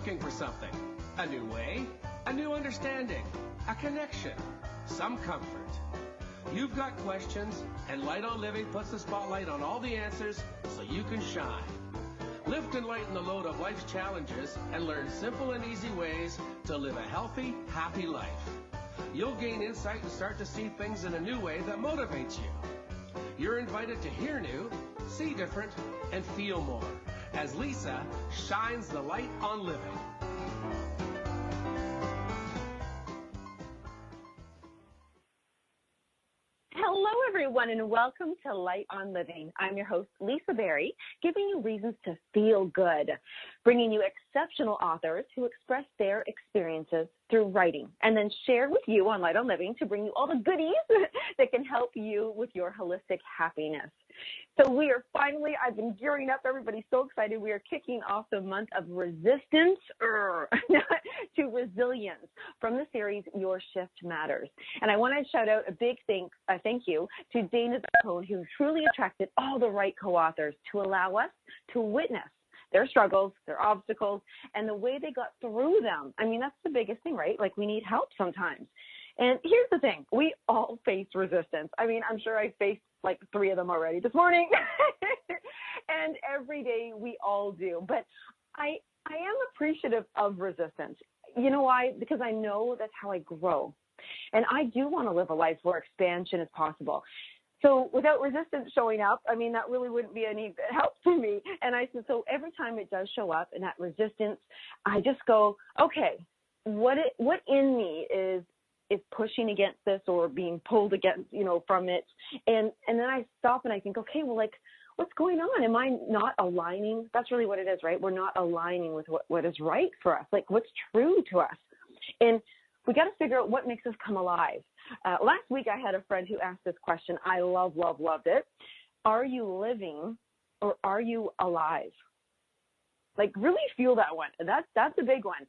looking for something. A new way, a new understanding, a connection, some comfort. You've got questions, and Light on Living puts the spotlight on all the answers so you can shine. Lift and lighten the load of life's challenges and learn simple and easy ways to live a healthy, happy life. You'll gain insight and start to see things in a new way that motivates you. You're invited to hear new, see different, and feel more as Lisa shines the light on living. Hello, everyone, and welcome to Light on Living. I'm your host, Lisa Berry, giving you reasons to feel good, bringing you exceptional authors who express their experiences through writing, and then share with you on Light on Living to bring you all the goodies that can help you with your holistic happiness. So we are finally, I've been gearing up. Everybody's so excited. We are kicking off the month of resistance to resilience from the series Your Shift Matters. And I want to shout out a big thank you to Dana Zacone, who truly attracted all the right co-authors to allow us to witness their struggles, their obstacles, and the way they got through them. I mean, that's the biggest thing, right? Like, we need help sometimes. And here's the thing. We all face resistance. I mean, I'm sure I faced like 3 of them already this morning. And every day we all do. But I am appreciative of resistance. You know why? Because I know that's how I grow. And I do want to live a life where expansion is possible. So without resistance showing up, I mean, that really wouldn't be any help for me. And I said, so every time it does show up in that resistance, I just go, okay, what in me is pushing against this or being pulled against, from it. And then I stop and I think, okay, well, like, what's going on? Am I not aligning? That's really what it is, right? We're not aligning with what is right for us, like what's true to us. And we got to figure out what makes us come alive. Last week, I had a friend who asked this question. I loved it. Are you living or are you alive? Like, really feel that one. That's a big one.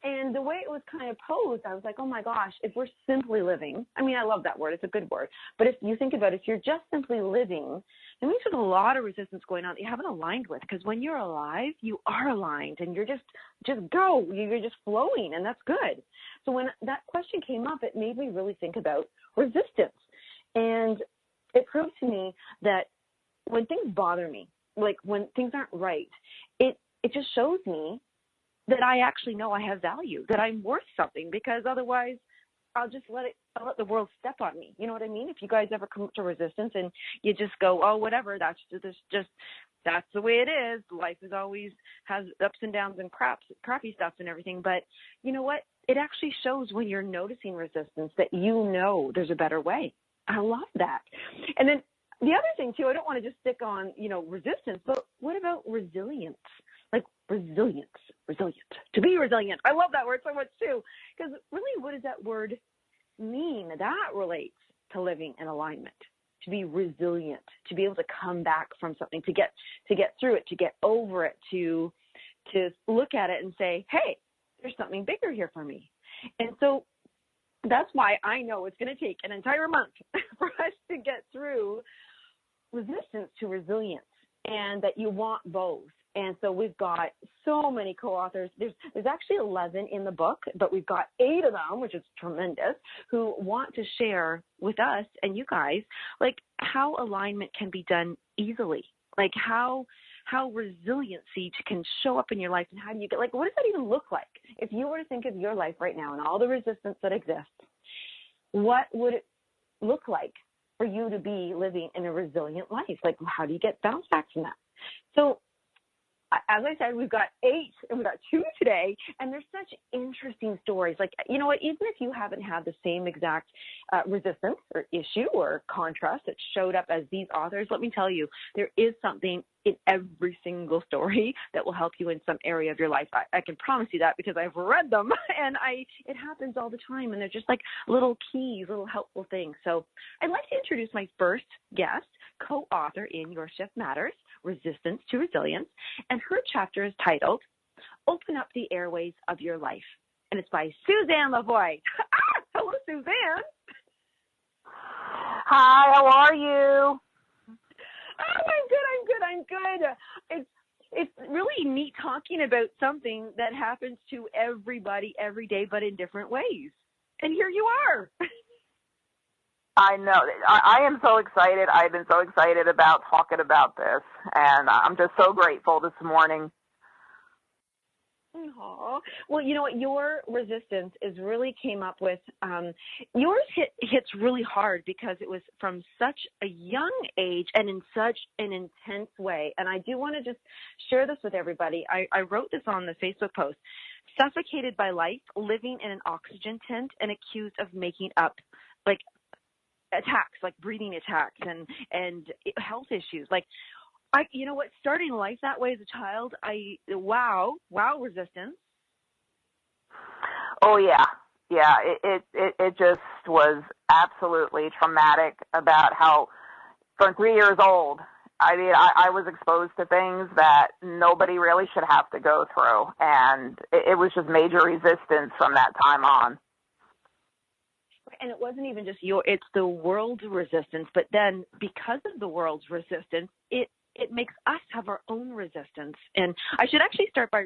And the way it was kind of posed, I was like, oh my gosh, if we're simply living, I mean, I love that word. It's a good word. But if you think about it, if you're just simply living, then means there's a lot of resistance going on that you haven't aligned with. Because when you're alive, you are aligned and you're just go. You're just flowing, and that's good. So when that question came up, it made me really think about resistance. And it proved to me that when things bother me, like when things aren't right, it just shows me that I actually know I have value, that I'm worth something, because otherwise I'll let the world step on me. You know what I mean? If you guys ever come to resistance and you just go, oh, whatever, that's the way it is. Life is always has ups and downs and crappy stuff and everything. But you know what? It actually shows when you're noticing resistance that you know there's a better way. I love that. And then the other thing too, I don't want to just stick on, resistance, but what about resilience? Like resilient, to be resilient. I love that word so much too, because really, what does that word mean? That relates to living in alignment, to be resilient, to be able to come back from something, to get through it, to get over it, to look at it and say, hey, there's something bigger here for me. And so that's why I know it's going to take an entire month for us to get through resistance to resilience, and that you want both. And so we've got so many co-authors. There's actually 11 in the book, but we've got 8 of them, which is tremendous, who want to share with us and you guys, like, how alignment can be done easily, like how resiliency can show up in your life, and how do you get, like, what does that even look like? If you were to think of your life right now and all the resistance that exists, what would it look like for you to be living in a resilient life? Like, how do you get bounce back from that? So, as I said, we've got 8 and we've got 2 today, and there's such interesting stories. Like, you know what, even if you haven't had the same exact resistance or issue or contrast that showed up as these authors, let me tell you, there is something in every single story that will help you in some area of your life. I can promise you that, because I've read them, and it happens all the time, and they're just like little keys, little helpful things. So I'd like to introduce my first guest, co-author in Your Shift Matters, Resistance to Resilience, and her chapter is titled Open Up the Airways of Your Life, and it's by Suzanne LaVoie. Hello, Suzanne. Hi, how are you? Oh, I'm good. it's really neat talking about something that happens to everybody every day, but in different ways. And here you are. I know. I am so excited. I've been so excited about talking about this, and I'm just so grateful this morning. Aww. Well, you know what? Your resistance is really came up with. Yours hits really hard because it was from such a young age and in such an intense way. And I do want to just share this with everybody. I wrote this on the Facebook post. Suffocated by life, living in an oxygen tent, and accused of making up, like, attacks, like breathing attacks and health issues. Like, you know what, starting life that way as a child, wow, resistance. Oh, yeah. Yeah, it just was absolutely traumatic about how from 3 years old, I mean, I was exposed to things that nobody really should have to go through. And it was just major resistance from that time on. And it wasn't even just it's the world's resistance. But then because of the world's resistance, it makes us have our own resistance. And I should actually start by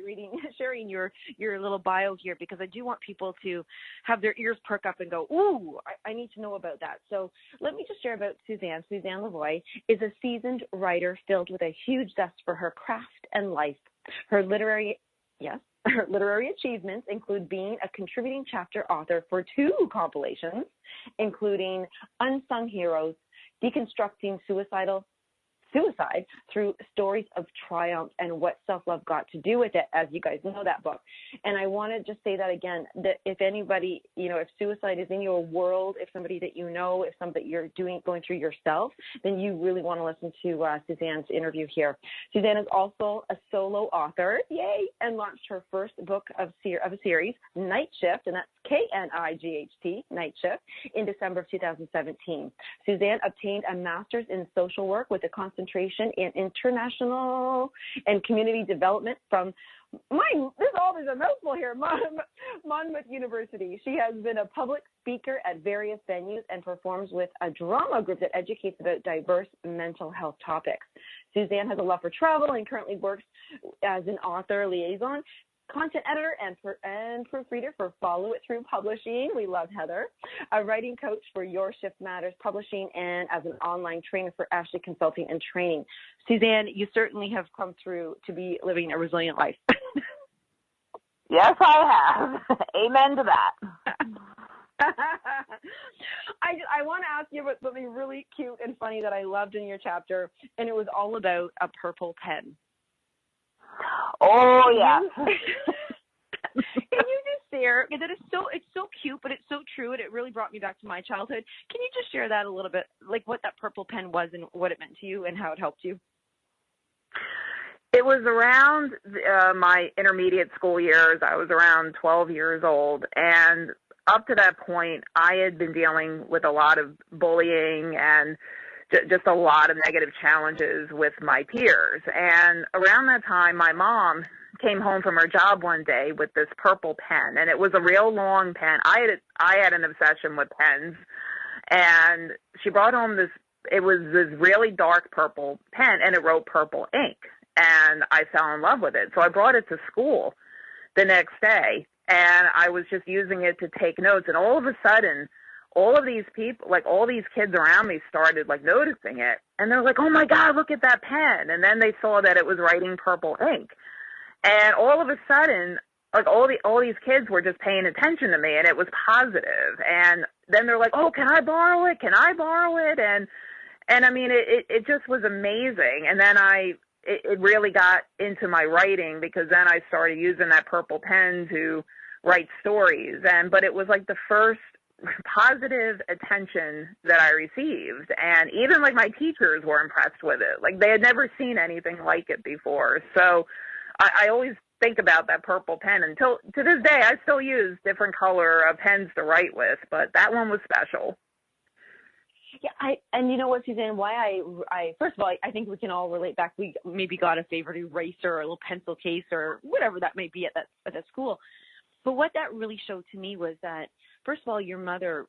sharing your little bio here, because I do want people to have their ears perk up and go, ooh, I need to know about that. So let me just share about Suzanne. Suzanne LaVoie is a seasoned writer filled with a huge zest for her craft and life. Her literary achievements include being a contributing chapter author for 2 compilations, including Unsung Heroes, Deconstructing Suicide through Stories of Triumph and What Self-Love Got to Do with It, as you guys know that book. And I want to just say that again, that if anybody, if suicide is in your world, if somebody that you know, if something that you're going through yourself, then you really want to listen to Suzanne's interview here. Suzanne is also a solo author, yay, and launched her first book of a series, Night Shift, and that's KNIGHT, Night Shift, in December of 2017. Suzanne obtained a master's in social work with a concentration in international and community development from there's a mouthful here, Monmouth University. She has been a public speaker at various venues and performs with a drama group that educates about diverse mental health topics. Suzanne has a love for travel and currently works as an author liaison, content editor, and proofreader for Follow It Through Publishing. We love Heather. A writing coach for Your Shift Matters Publishing, and as an online trainer for Ashley Consulting and Training. Suzanne, you certainly have come through to be living a resilient life. Yes, I have. Amen to that. I want to ask you about something really cute and funny that I loved in your chapter, and it was all about a purple pen. Oh, yeah. Can you just share, because it's so cute, but it's so true, and it really brought me back to my childhood. Can you just share that a little bit, like what that purple pen was and what it meant to you and how it helped you? It was around my intermediate school years. I was around 12 years old, and up to that point, I had been dealing with a lot of bullying and just a lot of negative challenges with my peers. And around that time, my mom came home from her job one day with this purple pen, and it was a real long pen. I had an obsession with pens, and she brought home this really dark purple pen, and it wrote purple ink, and I fell in love with it. So I brought it to school the next day, and I was just using it to take notes, and all of a sudden, all of these people, like all these kids around me started like noticing it, and they're like, oh my God, look at that pen. And then they saw that it was writing purple ink. And all of a sudden, like all these kids were just paying attention to me, and it was positive. And then they're like, oh, can I borrow it? Can I borrow it? And I mean, it just was amazing. And then it really got into my writing, because then I started using that purple pen to write stories. But it was like the first positive attention that I received, and even like my teachers were impressed with it. Like they had never seen anything like it before. So I always think about that purple pen, until to this day I still use different color pens to write with, but that one was special. Yeah, and you know what, Suzanne, why I first of all, I think we can all relate back. We maybe got a favorite eraser or a little pencil case or whatever that may be at that school. But what that really showed to me was that, first of all, your mother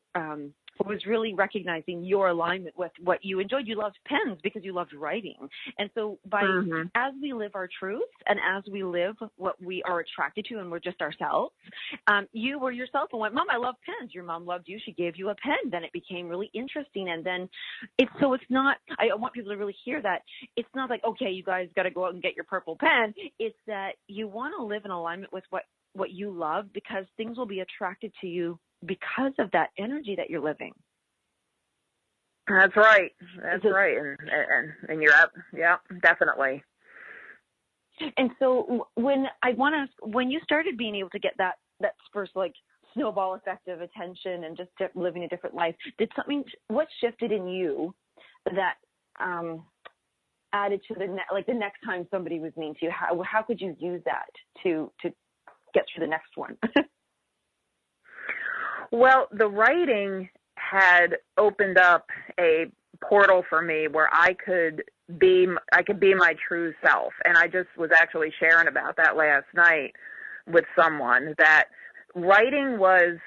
was really recognizing your alignment with what you enjoyed. You loved pens because you loved writing. And so as we live our truths and as we live what we are attracted to and we're just ourselves, you were yourself and went, Mom, I love pens. Your mom loved you. She gave you a pen. Then it became really interesting. And then it's not, I want people to really hear that. It's not like, okay, you guys got to go out and get your purple pen. It's that you want to live in alignment with what you love, because things will be attracted to you because of that energy that you're living. That's right. That's right. And you're up. Yeah, definitely. And so when you started being able to get that first like snowball effect of attention and just living a different life, what shifted in you that added to the next time somebody was mean to you? How could you use that to get through the next one? Well, the writing had opened up a portal for me where I could be my true self. And I just was actually sharing about that last night with someone, that writing was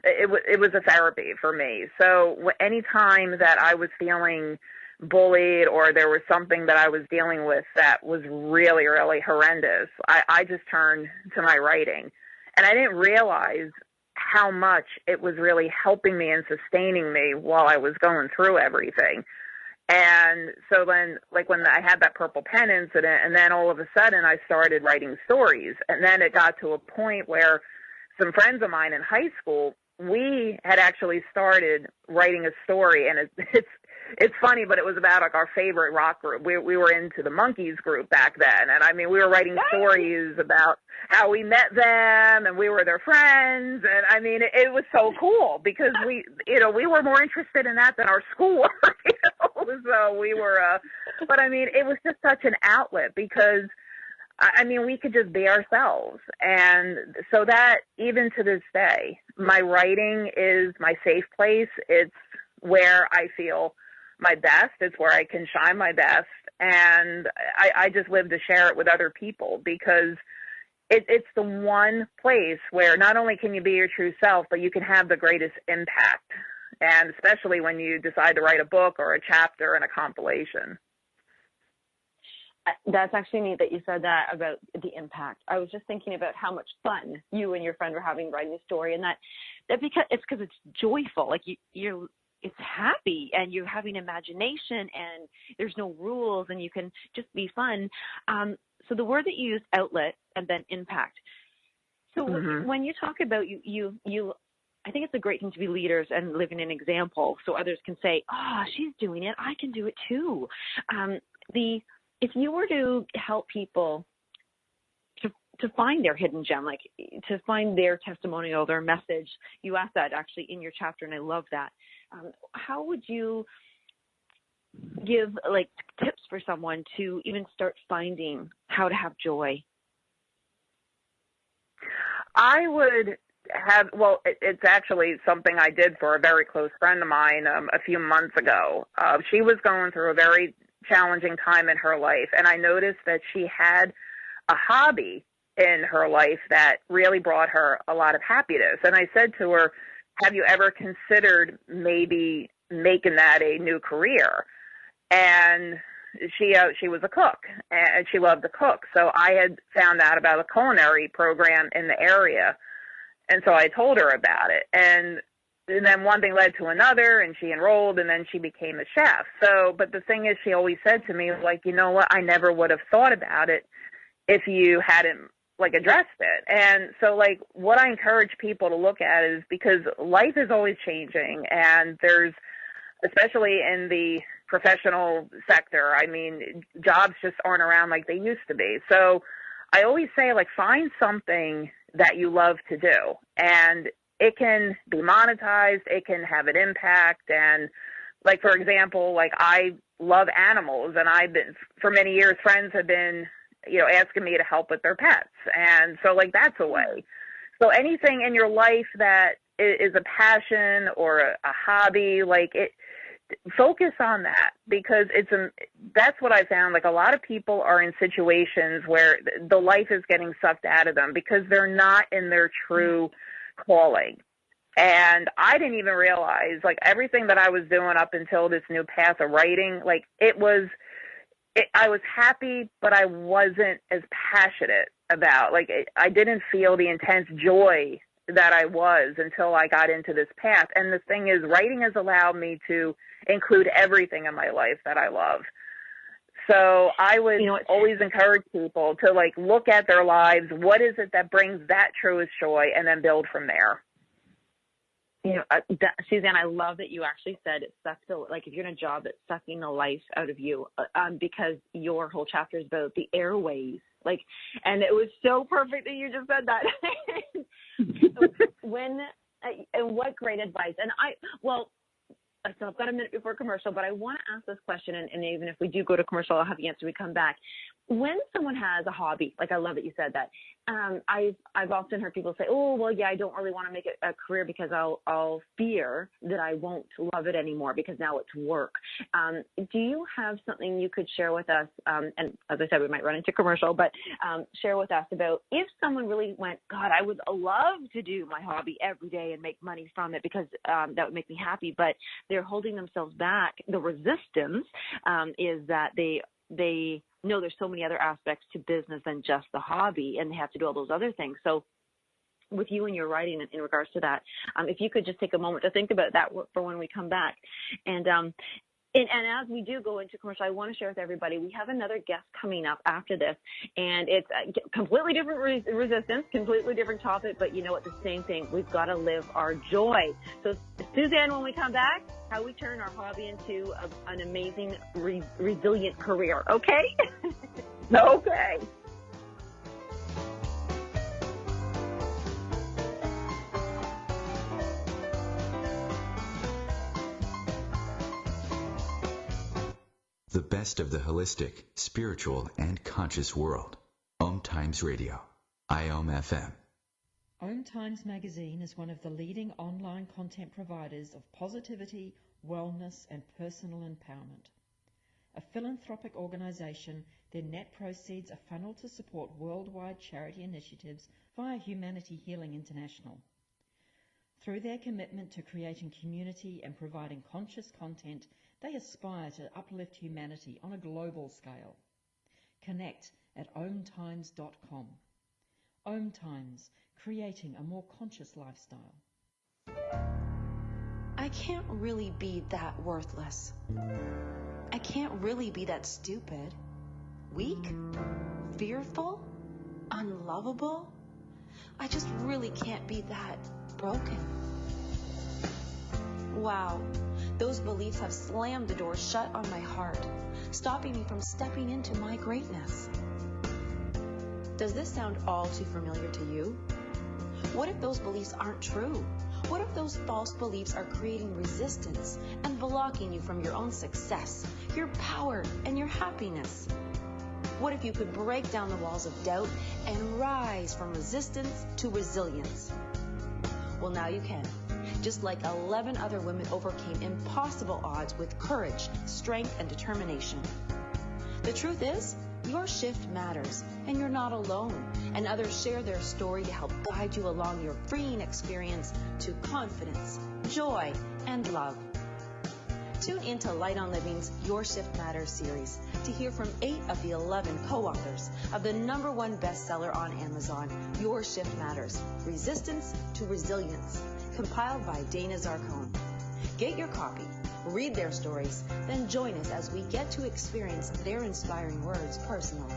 a therapy for me. So any time that I was feeling bullied or there was something that I was dealing with that was really, really horrendous, I just turned to my writing. And I didn't realize how much it was really helping me and sustaining me while I was going through everything. And so then, like when I had that purple pen incident, and then all of a sudden I started writing stories. And then it got to a point where some friends of mine in high school, we had actually started writing a story, and it's funny, but it was about like our favorite rock group. We were into the Monkees group back then, and I mean we were writing stories about how we met them and we were their friends, and I mean it was so cool because we were more interested in that than our schoolwork. So we were, but I mean it was just such an outlet because I mean, we could just be ourselves. And so that, even to this day, my writing is my safe place. It's where I feel my best. It's where I can shine my best. And I just live to share it with other people because it's the one place where not only can you be your true self, but you can have the greatest impact. And especially when you decide to write a book or a chapter and a compilation. That's actually neat that you said that about the impact. I was just thinking about how much fun you and your friend were having writing a story, and that because it's joyful, like it's happy, and you're having imagination, and there's no rules, and you can just be fun. So the word that you use, outlet, and then impact. So when you talk about you, I think it's a great thing to be leaders and living an example, so others can say, "Oh, she's doing it. I can do it too." If you were to help people to find their hidden gem, like to find their testimonial, their message, you asked that actually in your chapter, and I love that. How would you give like tips for someone to even start finding how to have joy? I would have, well, it's actually something I did for a very close friend of mine a few months ago. She was going through a very challenging time in her life, and I noticed that she had a hobby in her life that really brought her a lot of happiness. And I said to her, have you ever considered maybe making that a new career? And she was a cook, and she loved to cook. So I had found out about a culinary program in the area, and so I told her about it. And then one thing led to another, and she enrolled, and then she became a chef. So, but the thing is, she always said to me, like, you know what, I never would have thought about it if you hadn't, like, addressed it. And so, like, what I encourage people to look at is, because life is always changing, and there's, especially in the professional sector, I mean, jobs just aren't around like they used to be. So I always say, like, find something that you love to do, and it can be monetized, it can have an impact. And like, for example, like I love animals, and I've been, for many years, friends have been, asking me to help with their pets. And so like, that's a way. So anything in your life that is a passion or a hobby, like focus on that, because that's what I found. Like, a lot of people are in situations where the life is getting sucked out of them because they're not in their true calling. And I didn't even realize, like, everything that I was doing up until this new path of writing, like, I was happy, but I wasn't as passionate about, like, I didn't feel the intense joy that I was until I got into this path. And the thing is, writing has allowed me to include everything in my life that I love. So I would always encourage people to, like, look at their lives. What is it that brings that truest joy, and then build from there. Suzanne, I love that you actually said it sucks. Like, if you're in a job that's sucking the life out of you, because your whole chapter is about the airways. Like, and it was so perfect that you just said that. And what great advice. And so I've got a minute before commercial, but I want to ask this question, and even if we do go to commercial, I'll have the answer when we come back. When someone has a hobby, like, I love that you said that. I've often heard people say, oh, well, yeah, I don't really want to make it a career because I'll fear that I won't love it anymore because now it's work. Do you have something you could share with us? And as I said, we might run into commercial, but share with us about if someone really went, God, I would love to do my hobby every day and make money from it because that would make me happy, but they're holding themselves back. The resistance is that they know there's so many other aspects to business than just the hobby, and they have to do all those other things. So with you and your writing in regards to that, if you could just take a moment to think about that for when we come back. And as we do go into commercial, I want to share with everybody, we have another guest coming up after this, and it's a completely different resistance, completely different topic, but you know what, the same thing. We've got to live our joy. So, Suzanne, when we come back, how we turn our hobby into an amazing, resilient career, okay? Okay. The best of the holistic, spiritual, and conscious world. OMTimes Radio. IOM-FM. OMTimes magazine is one of the leading online content providers of positivity, wellness, and personal empowerment. A philanthropic organization, their net proceeds are funneled to support worldwide charity initiatives via Humanity Healing International. Through their commitment to creating community and providing conscious content, they aspire to uplift humanity on a global scale. Connect at omtimes.com. OMTimes, creating a more conscious lifestyle. I can't really be that worthless. I can't really be that stupid, weak, fearful, unlovable. I just really can't be that broken. Wow. Those beliefs have slammed the door shut on my heart, stopping me from stepping into my greatness. Does this sound all too familiar to you? What if those beliefs aren't true? What if those false beliefs are creating resistance and blocking you from your own success, your power, and your happiness? What if you could break down the walls of doubt and rise from resistance to resilience? Well, now you can. Just like 11 other women overcame impossible odds with courage, strength, and determination. The truth is, your shift matters, and you're not alone. And others share their story to help guide you along your freeing experience to confidence, joy, and love. Tune into Light on Living's Your Shift Matters series to hear from 8 of the 11 co-authors of the #1 bestseller on Amazon, Your Shift Matters, Resistance to Resilience, compiled by Dana Zarcone. Get your copy, read their stories, then join us as we get to experience their inspiring words personally.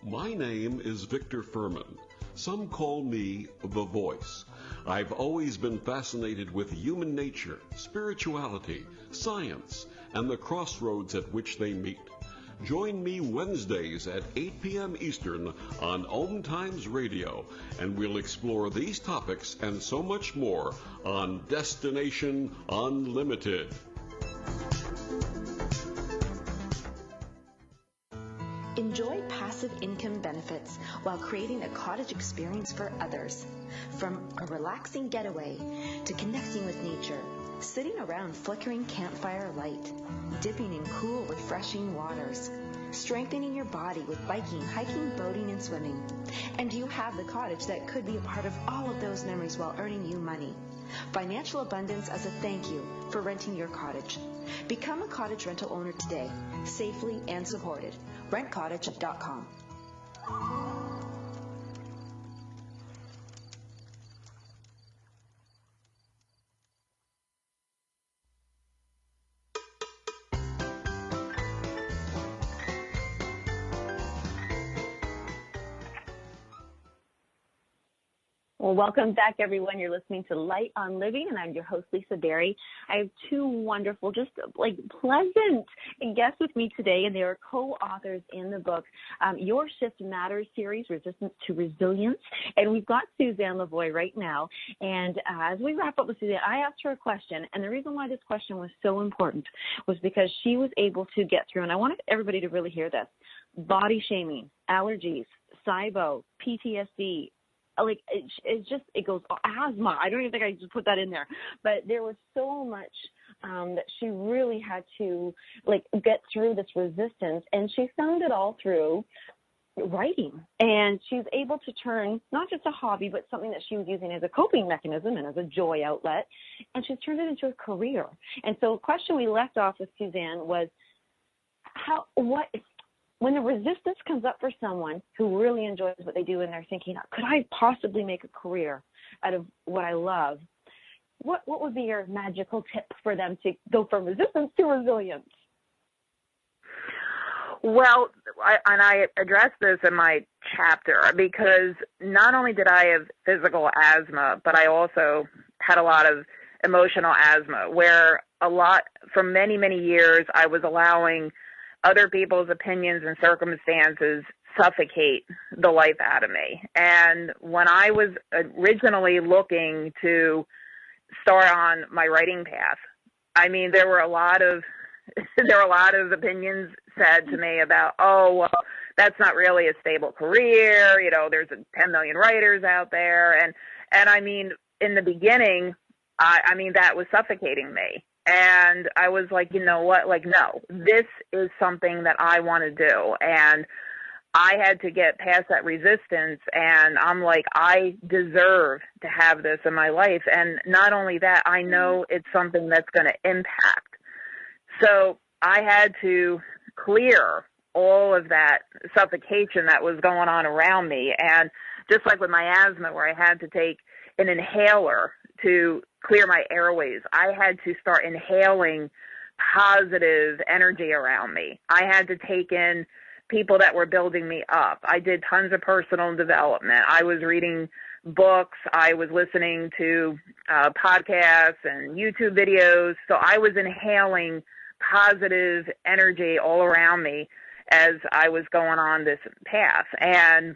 My name is Victor Furman. Some call me the Voice. I've always been fascinated with human nature, spirituality, science, and the crossroads at which they meet. Join me Wednesdays at 8 p.m. Eastern on OMTimes Radio, and we'll explore these topics and so much more on Destination Unlimited. Enjoy passive income benefits while creating a cottage experience for others. From a relaxing getaway to connecting with nature, sitting around flickering campfire light, dipping in cool, refreshing waters, strengthening your body with biking, hiking, boating, and swimming. And you have the cottage that could be a part of all of those memories while earning you money. Financial abundance as a thank you for renting your cottage. Become a cottage rental owner today, safely and supported. RentCottage.com. Well, welcome back, everyone. You're listening to Light on Living, and I'm your host, Lisa Berry. I have two wonderful, just like pleasant guests with me today, and they are co-authors in the book, Your Shift Matters series, Resistance to Resilience. And we've got Suzanne LaVoie right now. And as we wrap up with Suzanne, I asked her a question, and the reason why this question was so important was because she was able to get through, and I wanted everybody to really hear this, body shaming, allergies, SIBO, PTSD, like it goes asthma. I don't even think I just put that in there, but there was so much that she really had to like get through this resistance, and she found it all through writing. And she's able to turn not just a hobby, but something that she was using as a coping mechanism and as a joy outlet, and she's turned it into a career. And so the question we left off with Suzanne was, when the resistance comes up for someone who really enjoys what they do and they're thinking, could I possibly make a career out of what I love? What would be your magical tip for them to go from resistance to resilience? Well, I addressed this in my chapter because not only did I have physical asthma, but I also had a lot of emotional asthma where for many, many years, I was allowing other people's opinions and circumstances suffocate the life out of me. And when I was originally looking to start on my writing path, I mean, there were a lot of opinions said to me about, oh, well, that's not really a stable career. You know, there's 10 million writers out there. And I mean, in the beginning, I mean, that was suffocating me. And I was like, you know what, like, no, this is something that I want to do. And I had to get past that resistance. And I'm like, I deserve to have this in my life. And not only that, I know it's something that's going to impact. So I had to clear all of that suffocation that was going on around me. And just like with my asthma, where I had to take an inhaler to clear my airways, I had to start inhaling positive energy around me. I had to take in people that were building me up. I did tons of personal development. I was reading books. I was listening to podcasts and YouTube videos. So I was inhaling positive energy all around me as I was going on this path. And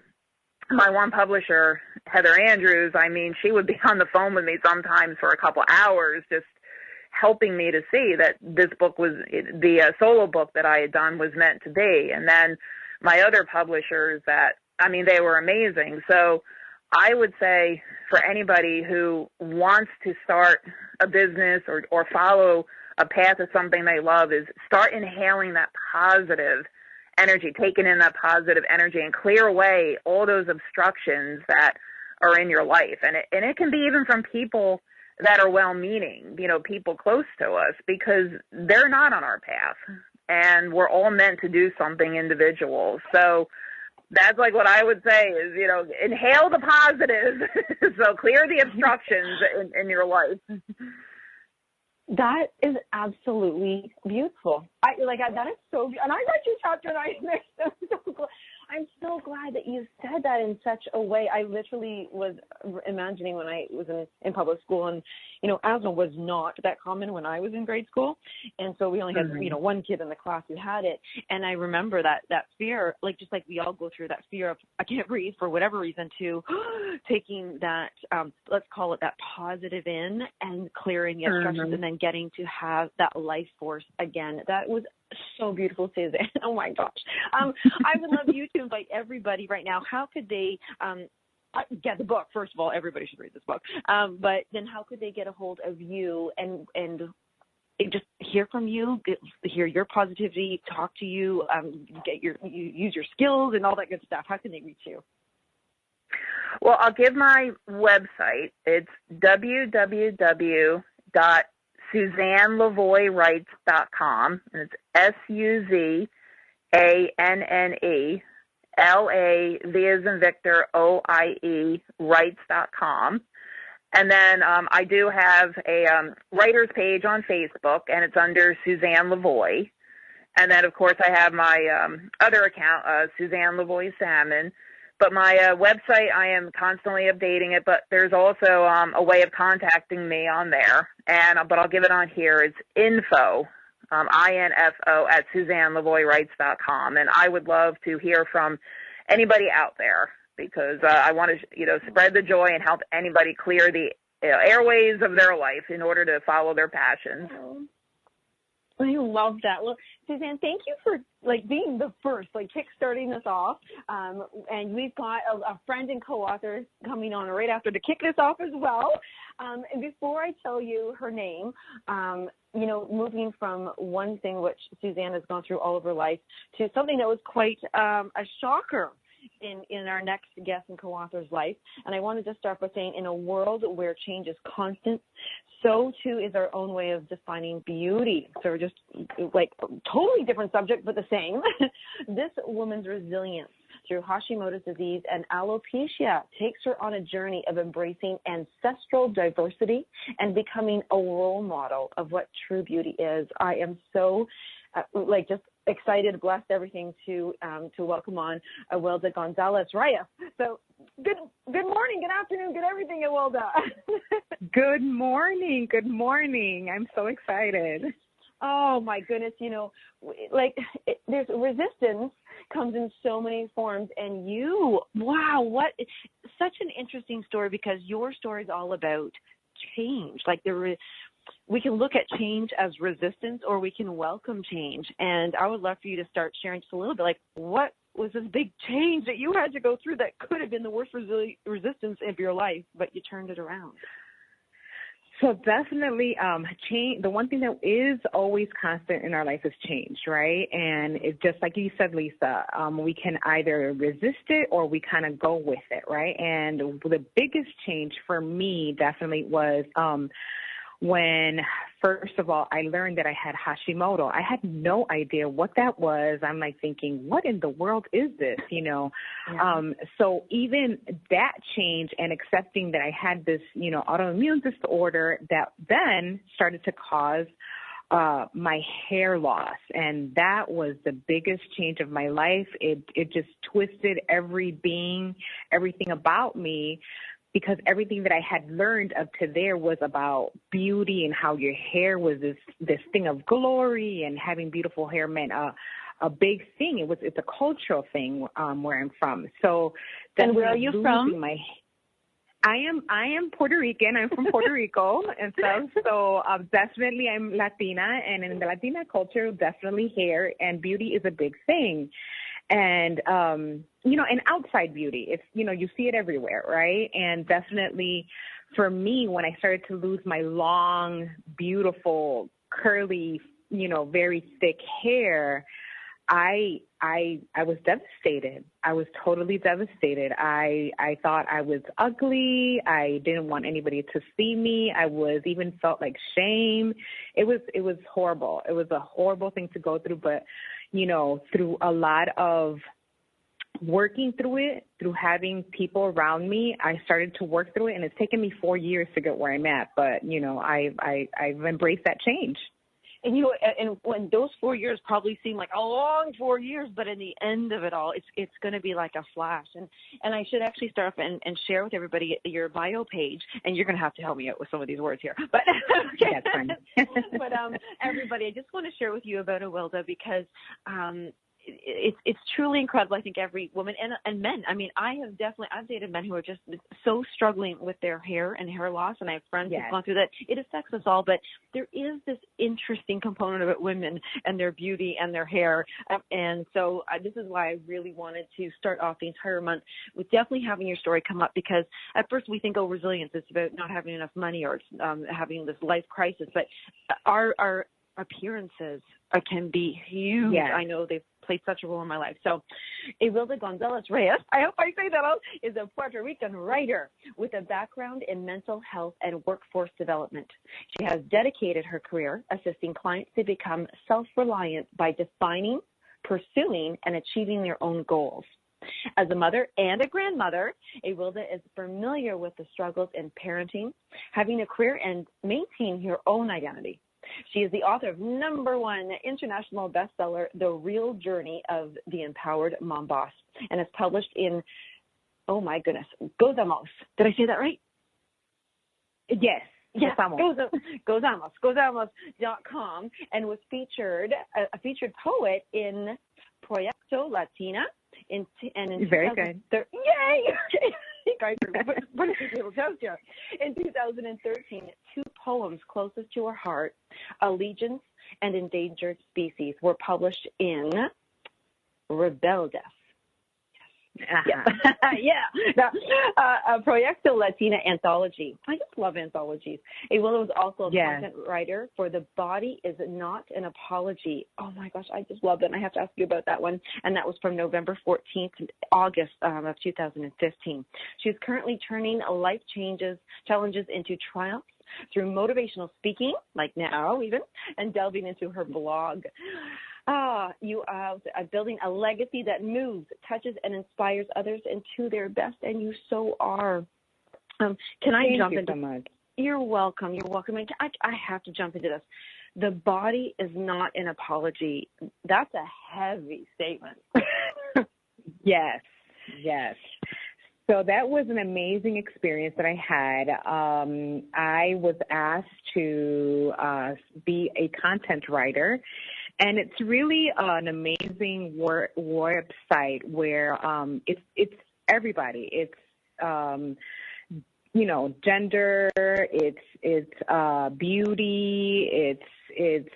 my one publisher, Heather Andrews, I mean, she would be on the phone with me sometimes for a couple hours just helping me to see that this book was, the solo book that I had done was meant to be. And then my other publishers that, I mean, they were amazing. So I would say for anybody who wants to start a business or follow a path of something they love is start inhaling that positive energy, taking in that positive energy and clear away all those obstructions that are in your life. And it can be even from people that are well-meaning, you know, people close to us, because they're not on our path and we're all meant to do something individual. So that's like what I would say is, you know, inhale the positive. So clear the obstructions in your life. That is absolutely beautiful. That is so beautiful. And I read your chapter and I'm so glad that you said that in such a way. I literally was imagining when I was in public school, and, you know, asthma was not that common when I was in grade school. And so we only had, you know, one kid in the class who had it. And I remember that fear, like, just like we all go through that fear of, I can't breathe for whatever reason, to taking that, let's call it that positive in and clearing the obstructions and then getting to have that life force again. That was So beautiful, Suzanne. Oh my gosh. I would love you to invite everybody right now. How could they get the book? First of all, everybody should read this book. But then how could they get a hold of you and just hear from you, hear your positivity, talk to you, use your skills and all that good stuff? How can they reach you? Well, I'll give my website. It's www.SuzanneLaVoieWrites.com, and it's SuzanneLaVie Writes.com. And then I do have a writer's page on Facebook, and it's under Suzanne LaVoie. And then, of course, I have my other account, Suzanne LaVoie Salmon. But my website, I am constantly updating it, but there's also a way of contacting me on there. But I'll give it on here. It's info, INFO, at SuzanneLaVoieWrites.com. And I would love to hear from anybody out there, because I want to, spread the joy and help anybody clear the airways of their life in order to follow their passions. I love that. Well, Suzanne, thank you for being the first, kick-starting this off. And we've got a friend and co-author coming on right after to kick this off as well. And before I tell you her name, moving from one thing which Suzanne has gone through all of her life to something that was quite a shocker in our next guest and co-author's life. And I wanted to start by saying, in a world where change is constant, so too is our own way of defining beauty. So just totally different subject, but the same. This woman's resilience through Hashimoto's disease and alopecia takes her on a journey of embracing ancestral diversity and becoming a role model of what true beauty is. I am so just excited, blessed, everything to welcome on Awilda Gonzalez Reyes. So good morning, good afternoon, good everything, Awilda. Good morning. I'm so excited. Oh my goodness, there's resistance comes in so many forms, and such an interesting story, because your story is all about change. We can look at change as resistance, or we can welcome change. And I would love for you to start sharing just a little bit, what was this big change that you had to go through that could have been the worst resistance of your life, but you turned it around? So definitely change. The one thing that is always constant in our life is change, right? And it's just like you said, Lisa, we can either resist it or we kind of go with it, right? And the biggest change for me definitely was when, first of all, I learned that I had Hashimoto. I had no idea what that was. I'm thinking, what in the world is this, Yeah. So even that change and accepting that I had this, autoimmune disorder that then started to cause my hair loss. And that was the biggest change of my life. It just twisted everything about me, because everything that I had learned up to there was about beauty and how your hair was this thing of glory, and having beautiful hair meant a big thing. It's a cultural thing where I'm from. So, and where are you from? I am Puerto Rican. I'm from Puerto Rico and stuff. So definitely I'm Latina, and in the Latina culture, definitely hair and beauty is a big thing. And, and outside beauty, it's, you see it everywhere, right? And definitely for me, when I started to lose my long, beautiful, curly, very thick hair, I was devastated. I was totally devastated. I thought I was ugly. I didn't want anybody to see me. I even felt like shame. It was horrible. It was a horrible thing to go through, but through a lot of working through it, through having people around me, I started to work through it, and it's taken me 4 years to get where I'm at. But, I've embraced that change. And and when those 4 years probably seem like a long 4 years, but in the end of it all, it's going to be like a flash. And I should actually start off and share with everybody your bio page, and you're going to have to help me out with some of these words here. But okay. That's fine. But everybody, I just want to share with you about Awilda, because it's truly incredible. I think every woman and men. I mean, I've dated men who are just so struggling with their hair and hair loss, and I have friends who've gone through that. It affects us all, but there is this interesting component of it, women and their beauty and their hair. And so this is why I really wanted to start off the entire month with definitely having your story come up, because at first we think, resilience, it's about not having enough money or having this life crisis, but our appearances can be huge. Yes. I know they've played such a role in my life. So Awilda Gonzalez Reyes, I hope I say that out, is a Puerto Rican writer with a background in mental health and workforce development. She has dedicated her career assisting clients to become self-reliant by defining, pursuing, and achieving their own goals. As a mother and a grandmother, Awilda is familiar with the struggles in parenting, having a career, and maintaining her own identity. She is the author of #1 international bestseller, The Real Journey of the Empowered Mom Boss, and is published in, oh my goodness, Gonzalez. Did I say that right? Yes. Yes, Gonzalez.com, and was a featured poet in Proyecto Latina. Very good. Yay! In 2013, 2 poems closest to her heart, Allegiance and Endangered Species, were published in Rebeldes. Proyecto Latina anthology. I just love anthologies. Awilda was also a content writer for The Body Is Not an Apology. Oh my gosh, I just love it. And I have to ask you about that one. And that was from November 14th to August of 2015. She's currently turning life challenges into triumphs through motivational speaking, like now even, and delving into her blog. You are building a legacy that moves, touches, and inspires others into their best, and you so are. Can I jump into? So much. You're welcome. You're welcome. I have to jump into this. The body is not an apology. That's a heavy statement. Yes. So that was an amazing experience that I had. I was asked to be a content writer. And it's really an amazing website where it's everybody. It's gender. It's beauty. It's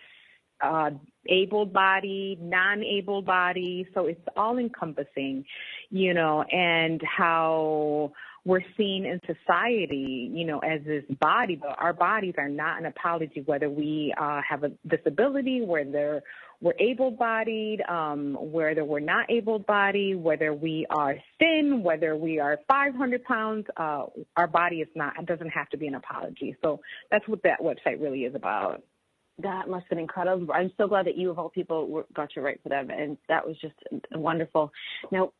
able-bodied, non-able-bodied. So it's all encompassing, and how we're seen in society, as this body, but our bodies are not an apology, whether we have a disability, whether we're able-bodied, whether we're not able-bodied, whether we are thin, whether we are 500 pounds, our body doesn't have to be an apology. So that's what that website really is about. That must have been incredible. I'm so glad that you, of all people, got to write for them, and that was just wonderful. Now,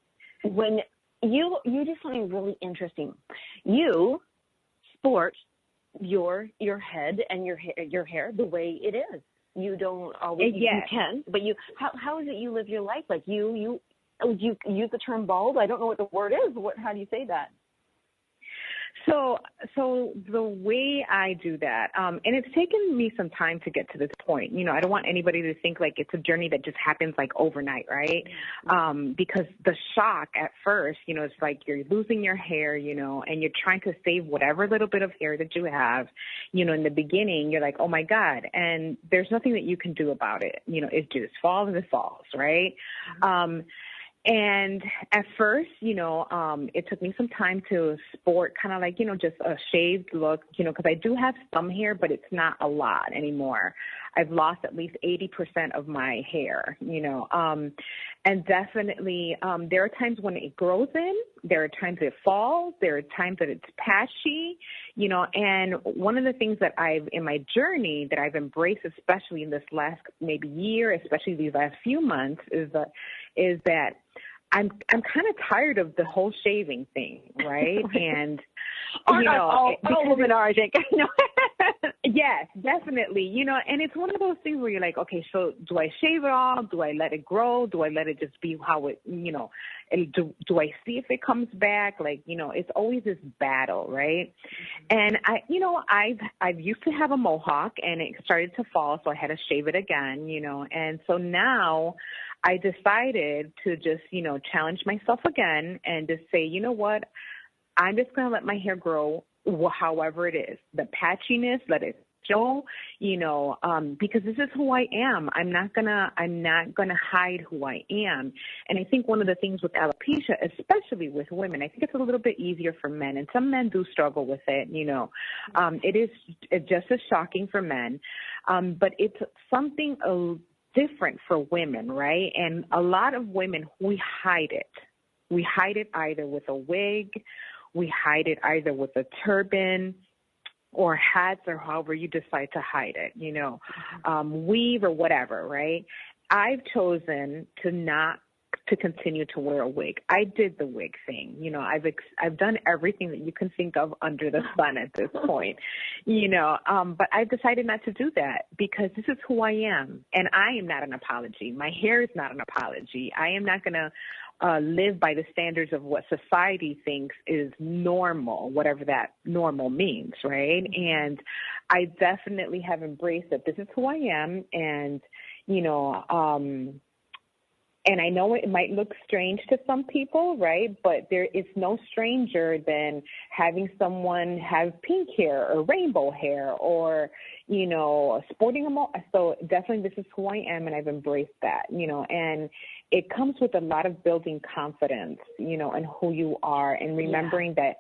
when you do something really interesting. You sport your head and your hair the way it is. You don't always. You can, but how is it you live your life? Like you use the term bald? I don't know what the word is. How do you say that? So the way I do that, and it's taken me some time to get to this point. I don't want anybody to think like it's a journey that just happens like overnight, right? Because the shock at first, it's like you're losing your hair, and you're trying to save whatever little bit of hair that you have. In the beginning, you're like, oh my God, and there's nothing that you can do about it. It just falls and it falls, right? And at first, it took me some time to sport kind of like, just a shaved look, because I do have some hair, but it's not a lot anymore. I've lost at least 80% of my hair, and definitely there are times when it grows in, there are times it falls, there are times that it's patchy, and one of the things that in my journey that I've embraced, especially in this last maybe year, especially these last few months, is that I'm kind of tired of the whole shaving thing, right? And All women are, I think. Yes, definitely. And it's one of those things where you're like, okay, so do I shave it all? Do I let it grow? Do I let it just be how it, and do I see if it comes back? Like, it's always this battle, right? And I've used to have a mohawk and it started to fall, so I had to shave it again, and so now I decided to just, challenge myself again and just say, you know what? I'm just going to let my hair grow however it is. The patchiness, let it show, because this is who I am. I'm not gonna hide who I am. And I think one of the things with alopecia, especially with women, I think it's a little bit easier for men, and some men do struggle with it. It is just as shocking for men, but it's something different for women, right? And a lot of women, we hide it. We hide it either with a wig, we hide it either with a turban or hats, or however you decide to hide it, weave or whatever, right? I've chosen to continue to wear a wig. I did the wig thing. I've done everything that you can think of under the sun at this point, but I've decided not to do that because this is who I am. And I am not an apology. My hair is not an apology. I am not going to live by the standards of what society thinks is normal, whatever that normal means, right? And I definitely have embraced that this is who I am, and, and I know it might look strange to some people, right? But it's no stranger than having someone have pink hair or rainbow hair or, sporting them all. So definitely this is who I am, and I've embraced that, and it comes with a lot of building confidence, in who you are, and remembering that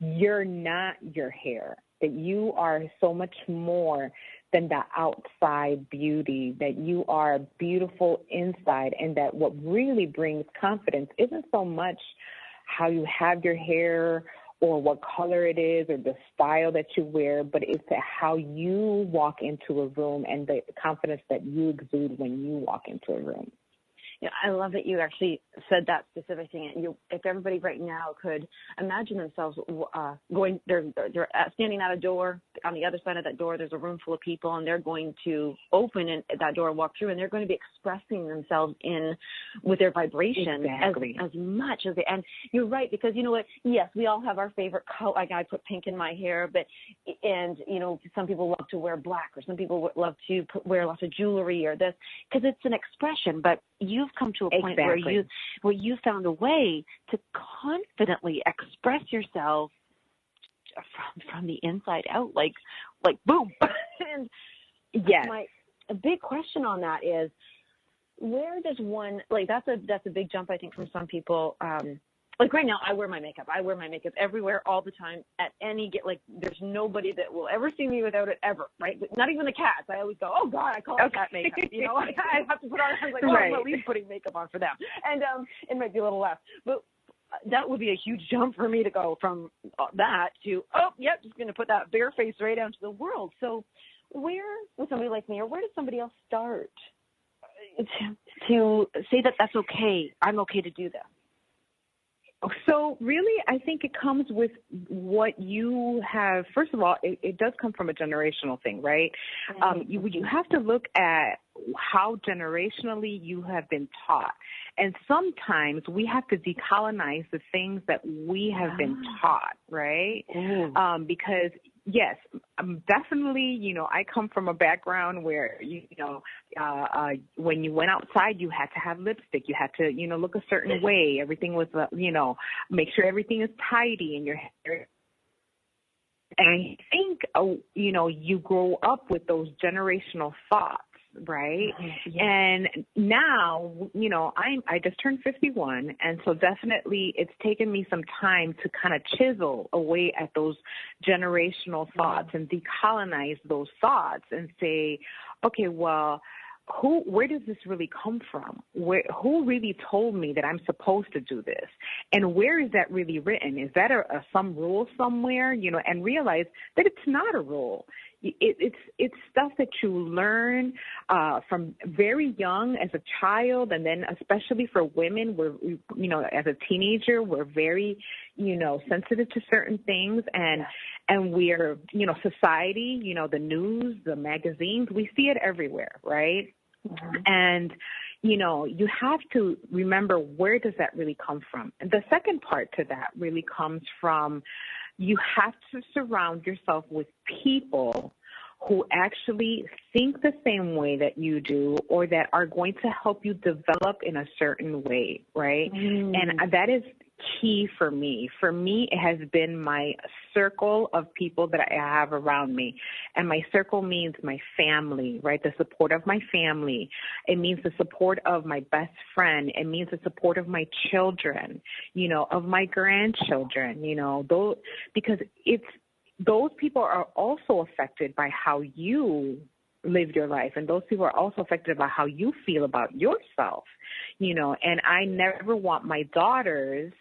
you're not your hair, that you are so much more than the outside beauty, that you are beautiful inside, and that what really brings confidence isn't so much how you have your hair or what color it is or the style that you wear, but it's how you walk into a room and the confidence that you exude when you walk into a room. Yeah, I love that you actually said that specific thing. If everybody right now could imagine themselves they're standing at a door. On the other side of that door, there's a room full of people, and they're going to open that door, walk through, and they're going to be expressing themselves with their vibration as much as they. And you're right, because you know what? Yes, we all have our favorite color. Like I put pink in my hair, and some people love to wear black, or some people love to wear lots of jewelry or this, because it's an expression. But you've come to a point where you found a way to confidently express yourself from the inside out, like boom. And yes, a big question on that is, where does one, like that's a big jump, I think, from some people. Like right now, I wear my makeup everywhere, all the time. There's nobody that will ever see me without it ever, right? Not even the cats. I always go, oh God, I call it cat makeup. I have to put on. I was like, I'm at least putting makeup on for them, and it might be a little less, but that would be a huge jump for me to go from that to just going to put that bare face right out to the world. So, where would somebody like me, or where does somebody else start to say that that's okay? I'm okay to do that. So really, I think it comes with what you have. First of all, it does come from a generational thing, right? You have to look at how generationally you have been taught. And sometimes we have to decolonize the things that we have been taught, right? Because yes, definitely, I come from a background where, when you went outside, you had to have lipstick. You had to, look a certain way. Everything was, make sure everything is tidy in your hair. And I think, you grow up with those generational thoughts, right? And now, I just turned 51, and so definitely it's taken me some time to kind of chisel away at those generational thoughts and decolonize those thoughts and say, okay, well, where does this really come from? Who really told me that I'm supposed to do this? And where is that really written? Is that some rule somewhere? And realize that it's not a rule. It's stuff that you learn from very young as a child, and then especially for women, as a teenager, we're very, sensitive to certain things, and we're, society, the news, the magazines, we see it everywhere, right? Mm-hmm. And, you have to remember, where does that really come from? And the second part to that really comes from, you have to surround yourself with people who actually think the same way that you do, or that are going to help you develop in a certain way, right? Mm. And that is key for me. For me, it has been my circle of people that I have around me. And my circle means my family, right? The support of my family. It means the support of my best friend. It means the support of my children, of my grandchildren, because those people are also affected by how you live your life, and those people are also affected by how you feel about yourself, and I never want my daughters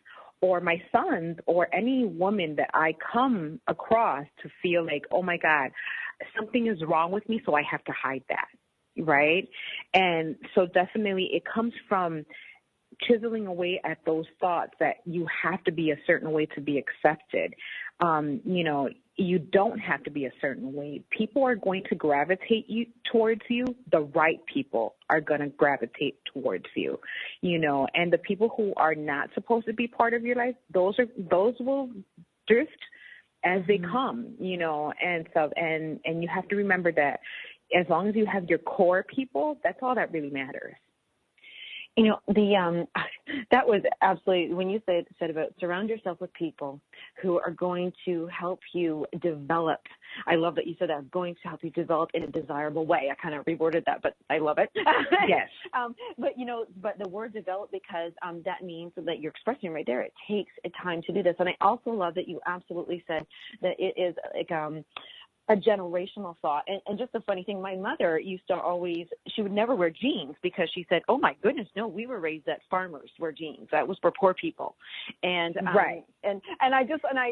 or my sons or any woman that I come across to feel like, oh my God, something is wrong with me, so I have to hide that, right? And so definitely it comes from chiseling away at those thoughts that you have to be a certain way to be accepted. You don't have to be a certain way. People are going to gravitate towards you. The right people are going to gravitate towards you, and the people who are not supposed to be part of your life, those will drift as they come, and so, and you have to remember that as long as you have your core people, that's all that really matters. That was absolutely, when you said about surround yourself with people who are going to help you develop. I love that you said that, going to help you develop in a desirable way. I kind of reworded that, but I love it. Yes. But the word develop, because that means that you're expressing right there, it takes a time to do this. And I also love that you absolutely said that it is like a generational thought. And just a funny thing, my mother used to always, she would never wear jeans because she said, oh my goodness, no, we were raised that farmers wear jeans. That was for poor people. And, right. And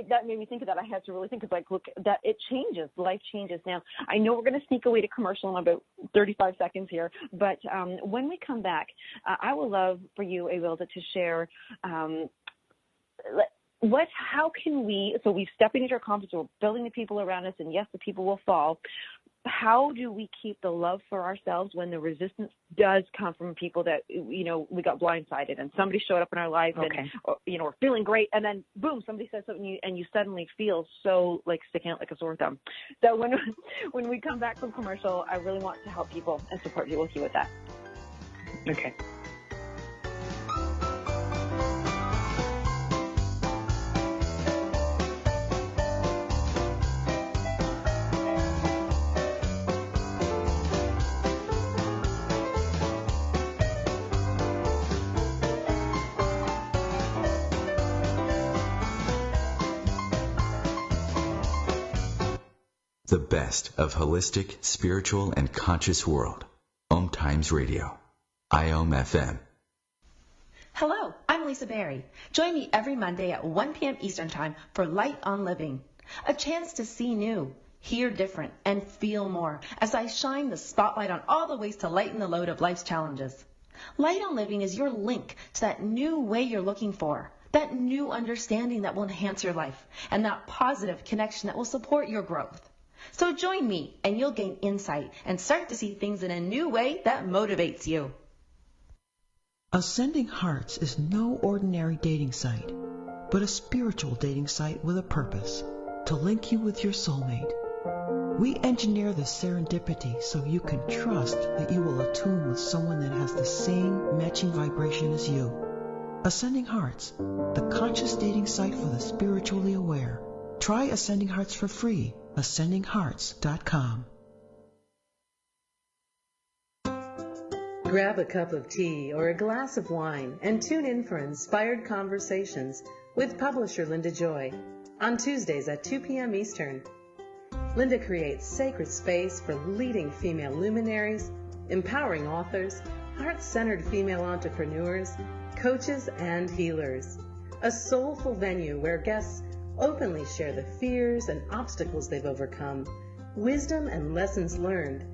that made me think of that. I had to really think of look, that it changes, life changes. Now, I know we're going to sneak away to commercial in about 35 seconds here, but when we come back, I would love for you, Awilda, to share, how can we, so we've stepped into our confidence, we're building the people around us, and yes, the people will fall. How do we keep the love for ourselves when the resistance does come from people that, we got blindsided and somebody showed up in our life and, we're feeling great, and then boom, somebody says something and you suddenly feel so like sticking out like a sore thumb. So when we come back from commercial, I really want to help people and support you with that. Okay. The best of holistic, spiritual, and conscious world. OMTimes Radio. IOM-FM. Hello, I'm Lisa Berry. Join me every Monday at 1 p.m. Eastern Time for Light on Living. A chance to see new, hear different, and feel more as I shine the spotlight on all the ways to lighten the load of life's challenges. Light on Living is your link to that new way you're looking for, that new understanding that will enhance your life, and that positive connection that will support your growth. So join me and you'll gain insight and start to see things in a new way that motivates you. Ascending Hearts is no ordinary dating site, but a spiritual dating site with a purpose, to link you with your soulmate. We engineer the serendipity so you can trust that you will attune with someone that has the same matching vibration as you. Ascending Hearts, the conscious dating site for the spiritually aware. Try Ascending Hearts for free. AscendingHearts.com. Grab a cup of tea or a glass of wine and tune in for inspired conversations with publisher Linda Joy on Tuesdays at 2 p.m. Eastern. Linda creates sacred space for leading female luminaries, empowering authors, heart-centered female entrepreneurs, coaches, and healers. A soulful venue where guests openly share the fears and obstacles they've overcome, wisdom and lessons learned,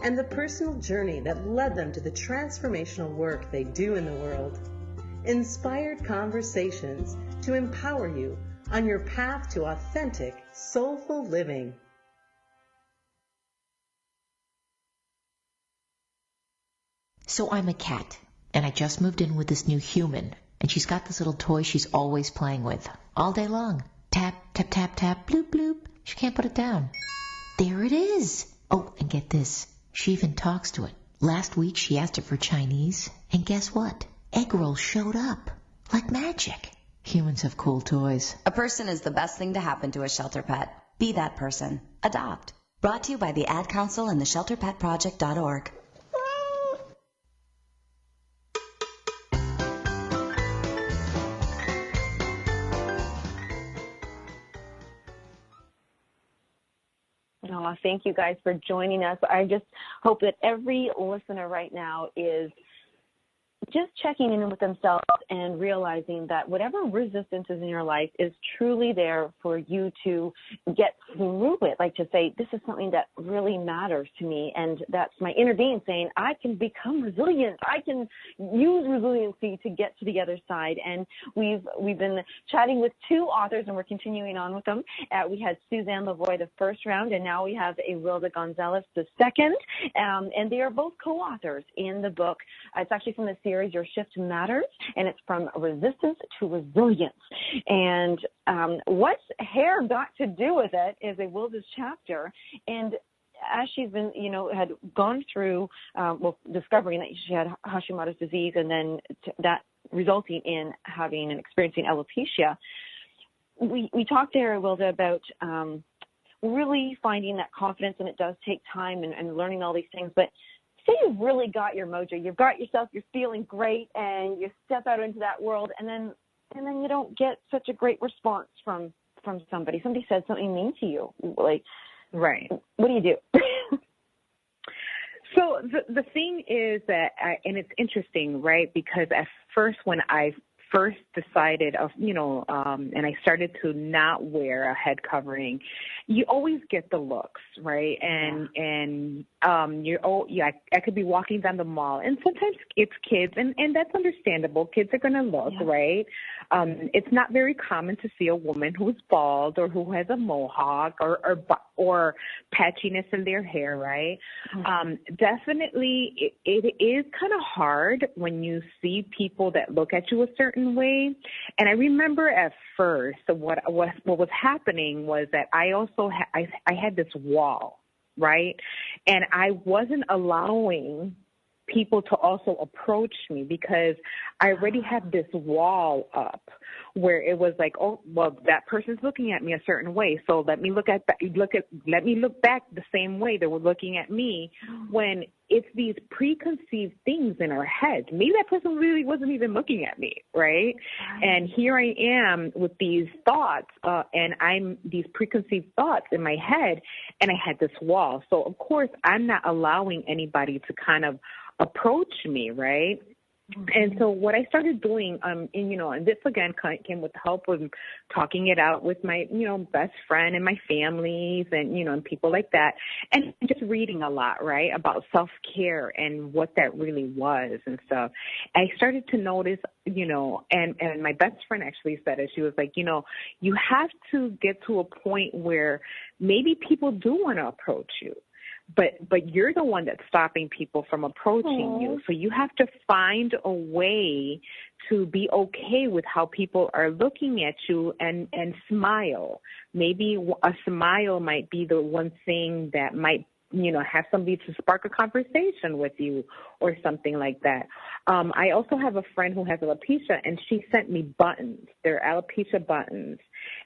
and the personal journey that led them to the transformational work they do in the world. Inspired conversations to empower you on your path to authentic, soulful living. So I'm a cat, and I just moved in with this new human, and she's got this little toy she's always playing with, all day long. Tap, tap, tap, tap, bloop, bloop. She can't put it down. There it is. Oh, and get this. She even talks to it. Last week she asked it for Chinese, and guess what? Egg rolls showed up. Like magic. Humans have cool toys. A person is the best thing to happen to a shelter pet. Be that person. Adopt. Brought to you by the Ad Council and the ShelterPetProject.org. Oh, thank you guys for joining us. I just hope that every listener right now is just checking in with themselves and realizing that whatever resistance is in your life is truly there for you to get through it. Like to say, this is something that really matters to me. And that's my inner being saying, I can become resilient. I can use resiliency to get to the other side. And we've been chatting with two authors, and we're continuing on with them. We had Suzanne LaVoie the first round, and now we have Awilda Gonzalez the second. And they are both co-authors in the book. It's actually from the series Your Shift Matters, and it's from resistance to resilience. And what's hair got to do with it is Awilda's chapter. And as she's been, had gone through, discovering that she had Hashimoto's disease, and then that resulting in having and experiencing alopecia, we talked to Awilda about really finding that confidence, and it does take time and learning all these things, but say you've really got your mojo, you've got yourself, you're feeling great, and you step out into that world, and then you don't get such a great response from somebody. Somebody said something mean to you, like, right? What do you do? So the thing is that, and it's interesting, right? Because at first, when I first decided and I started to not wear a head covering, you always get the looks, right? And I could be walking down the mall, and sometimes it's kids, and that's understandable. Kids are going to look, right? It's not very common to see a woman who's bald or who has a mohawk or patchiness in their hair, right? Definitely, it is kind of hard when you see people that look at you a certain way. And I remember at first what was happening was that I also I had this wall, right? And I wasn't allowing people to also approach me because I already had this wall up where it was like, oh, well, that person's looking at me a certain way, so let me look back the same way they were looking at me, when it's these preconceived things in our heads. Maybe that person really wasn't even looking at me, right? And here I am with these thoughts, and I'm these preconceived thoughts in my head, and I had this wall. So, of course, I'm not allowing anybody to kind of approach me, right? And so what I started doing, and this again came with the help of talking it out with my, best friend and my families and, and people like that, and just reading a lot, right, about self-care and what that really was and stuff. I started to notice, and my best friend actually said it. She was like, you have to get to a point where maybe people do want to approach you. But you're the one that's stopping people from approaching you. So you have to find a way to be okay with how people are looking at you and smile. Maybe a smile might be the one thing that might, have somebody to spark a conversation with you or something like that. I also have a friend who has alopecia, and she sent me buttons. They're alopecia buttons.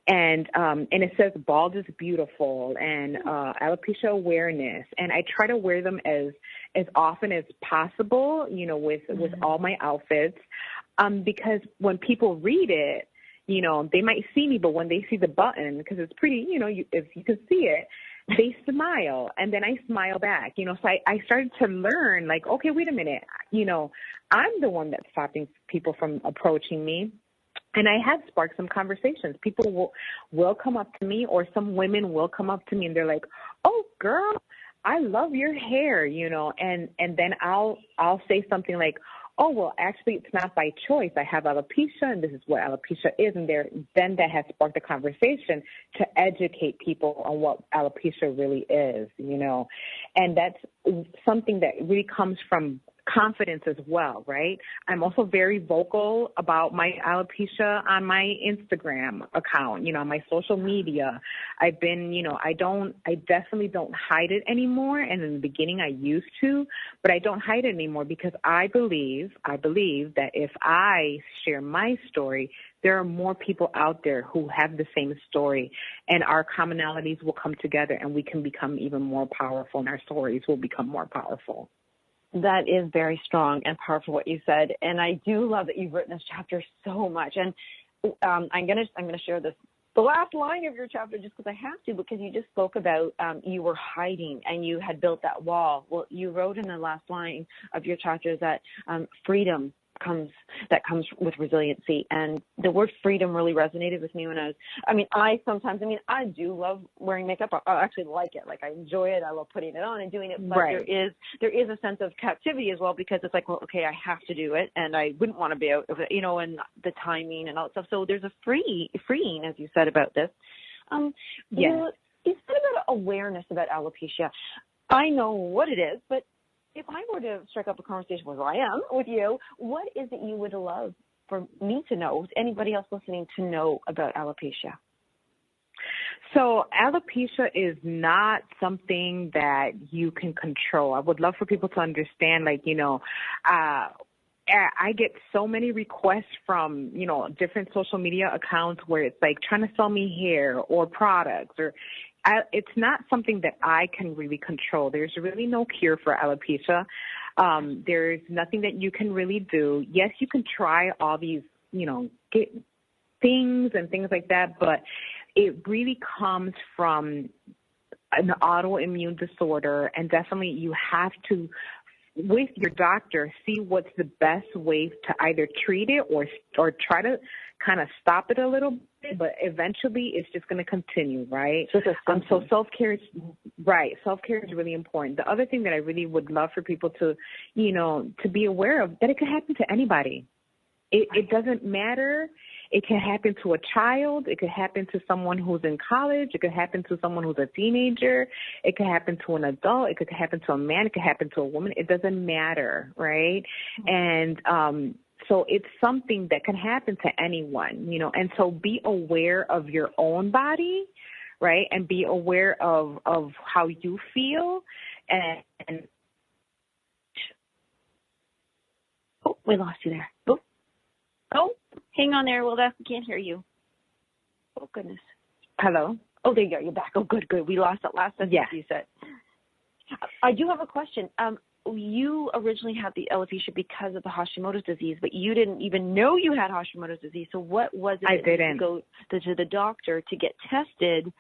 And it says bald is beautiful and alopecia awareness. And I try to wear them as often as possible, with all my outfits, because when people read it, they might see me, but when they see the button, because it's pretty, if you can see it, they smile, and then I smile back, you know. So I started to learn, like, okay, wait a minute, you know, I'm the one that's stopping people from approaching me. And I have sparked some conversations. People will come up to me, or some women will come up to me, and they're like, "Oh, girl, I love your hair," you know. And then I'll say something like, "Oh, well, actually, it's not by choice. I have alopecia, and this is what alopecia is." And then that has sparked a conversation to educate people on what alopecia really is, you know. And that's something that really comes from confidence as well, right? I'm also very vocal about my alopecia on my Instagram account, you know, on my social media. I've been, you know, I definitely don't hide it anymore. And in the beginning I used to, but I don't hide it anymore because I believe that if I share my story, there are more people out there who have the same story, and our commonalities will come together, and we can become even more powerful, and our stories will become more powerful. That is very strong and powerful what you said, and I do love that you've written this chapter so much. And I'm gonna share the last line of your chapter just because I have to, because you just spoke about you were hiding and you had built that wall. Well, you wrote in the last line of your chapter that freedom comes with resiliency, and the word freedom really resonated with me when I do love wearing makeup. I actually like it. Like, I enjoy it. I love putting it on and doing it. But right. there is a sense of captivity as well, because it's like, well, okay, I have to do it, and I wouldn't want to be out of it, you know, and the timing and all that stuff. So there's a freeing, as you said, about this. Yes. You said about awareness about alopecia. I know what it is, but if I were to strike up a conversation with you, what is it you would love for me to know, anybody else listening to know about alopecia? So alopecia is not something that you can control. I would love for people to understand, like, you know, I get so many requests from, you know, different social media accounts where it's like trying to sell me hair or products, or it's not something that I can really control. There's really no cure for alopecia. There's nothing that you can really do. Yes, you can try all these, you know, things and things like that, but it really comes from an autoimmune disorder, and definitely you have to, with your doctor, see what's the best way to either treat it or try to kind of stop it a little bit, but eventually it's just going to continue, right? So self-care is really important. The other thing that I really would love for people to, you know, to be aware of, that it could happen to anybody. It doesn't matter. It can happen to a child. It could happen to someone who's in college. It could happen to someone who's a teenager. It could happen to an adult. It could happen to a man. It could happen to a woman. It doesn't matter, right? And so it's something that can happen to anyone, you know. And so be aware of your own body, right? And be aware of how you feel. And oh, we lost you there. Oh, hang on there, Awilda. We can't hear you. Oh, goodness. Hello? Oh, there you go. You're back. Oh, good. We lost that last sentence you said. I do have a question. You originally had the alopecia because of the Hashimoto's disease, but you didn't even know you had Hashimoto's disease. So what was it? I didn't. To go to the doctor to get tested?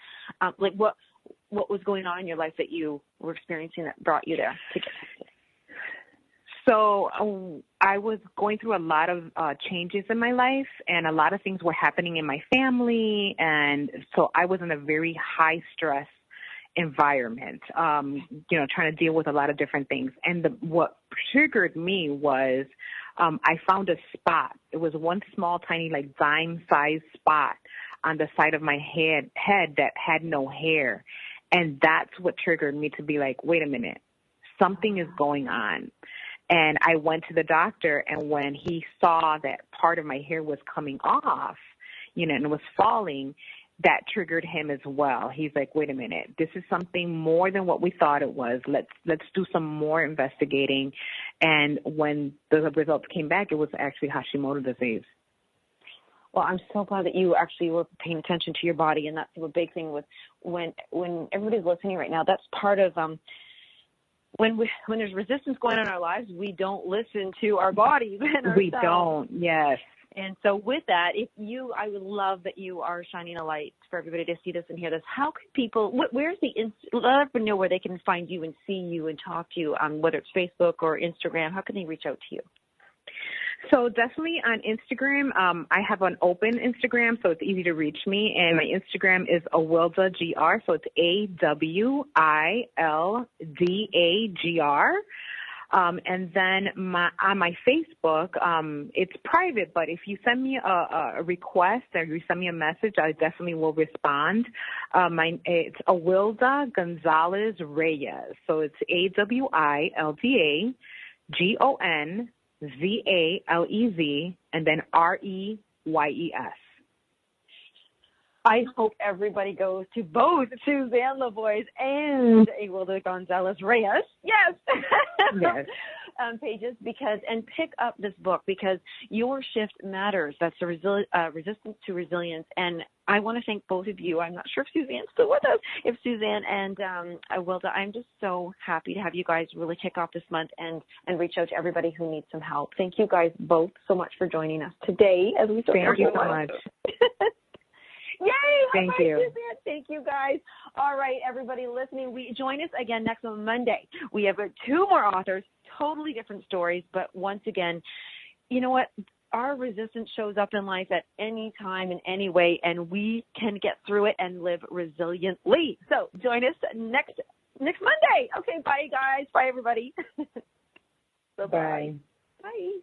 Like, what was going on in your life that you were experiencing that brought you there to get tested? So I was going through a lot of changes in my life, and a lot of things were happening in my family, and so I was in a very high stress environment, you know, trying to deal with a lot of different things. And what triggered me was I found a spot. It was one small, tiny, like dime-sized spot on the side of my head that had no hair, and that's what triggered me to be like, wait a minute, something is going on. And I went to the doctor, and when he saw that part of my hair was coming off, you know, and it was falling, that triggered him as well. He's like, wait a minute, this is something more than what we thought it was. Let's do some more investigating. And when the results came back, it was actually Hashimoto's disease. Well, I'm so glad that you actually were paying attention to your body, and that's a big thing with when everybody's listening right now. That's part of when there's resistance going on in our lives, we don't listen to our bodies and ourselves. We don't, yes. And so with that, I would love that you are shining a light for everybody to see this and hear this. How can people, where's let everyone know where they can find you and see you and talk to you on whether it's Facebook or Instagram. How can they reach out to you? So definitely on Instagram, I have an open Instagram, so it's easy to reach me. And my Instagram is Awilda GR, so it's AWILDAGR. And then on my Facebook, it's private, but if you send me a request or you send me a message, I definitely will respond. It's Awilda Gonzalez Reyes. So it's AWILDAGONZALEZ and then REYES. I hope everybody goes to both Suzanne LaVoie and Awilda Gonzalez Reyes. Yes. Yes. Pages and pick up this book because your shift matters. That's the resistance to resilience. And I want to thank both of you. I'm not sure if Suzanne's still with us. If Suzanne and Awilda, I'm just so happy to have you guys really kick off this month and reach out to everybody who needs some help. Thank you guys both so much for joining us today as we start. Thank you so much. Yay! Thank you. Suzanne. Thank you, guys. All right, everybody listening, join us again next Monday. We have 2 more authors, totally different stories, but once again, you know what? Our resistance shows up in life at any time, in any way, and we can get through it and live resiliently. So join us next Monday. Okay, bye, guys. Bye, everybody. Bye-bye. Bye. Bye.